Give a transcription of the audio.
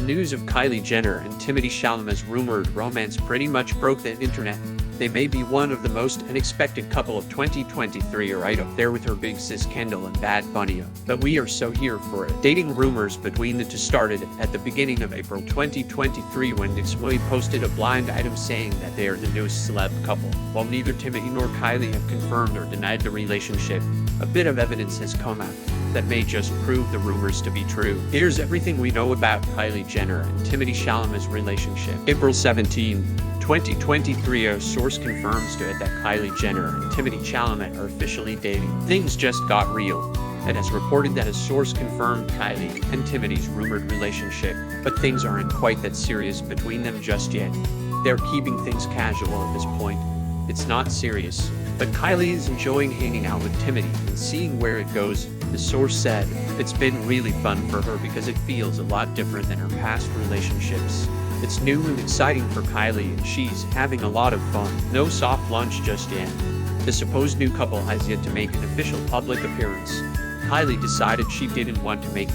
news of Kylie Jenner and Timothée Chalamet's rumored romance pretty much broke the internet. They may be one of the most unexpected couple of 2023, right up there with her big sis Kendall and Bad Bunny, but we are so here for it. Dating rumors between the two started at the beginning of April 2023 when Timothée posted a blind item saying that they are the newest celeb couple. While neither Timmy nor Kylie have confirmed or denied the relationship, a bit of evidence has come out that may just prove the rumors to be true. Here's everything we know about Kylie Jenner and Timothée Chalamet's relationship. April 17, 2023, a source confirms to it that Kylie Jenner and Timothée Chalamet are officially dating. Things just got real. It has reported that a source confirmed Kylie and Timothy's rumored relationship, but things aren't quite that serious between them just yet. They're keeping things casual at this point. It's not serious, but Kylie is enjoying hanging out with Timothy and seeing where it goes. The source said, "It's been really fun for her because it feels a lot different than her past relationships. It's new and exciting for Kylie and she's having a lot of fun. No soft launch just yet." The supposed new couple has yet to make an official public appearance. Kylie decided she didn't want to make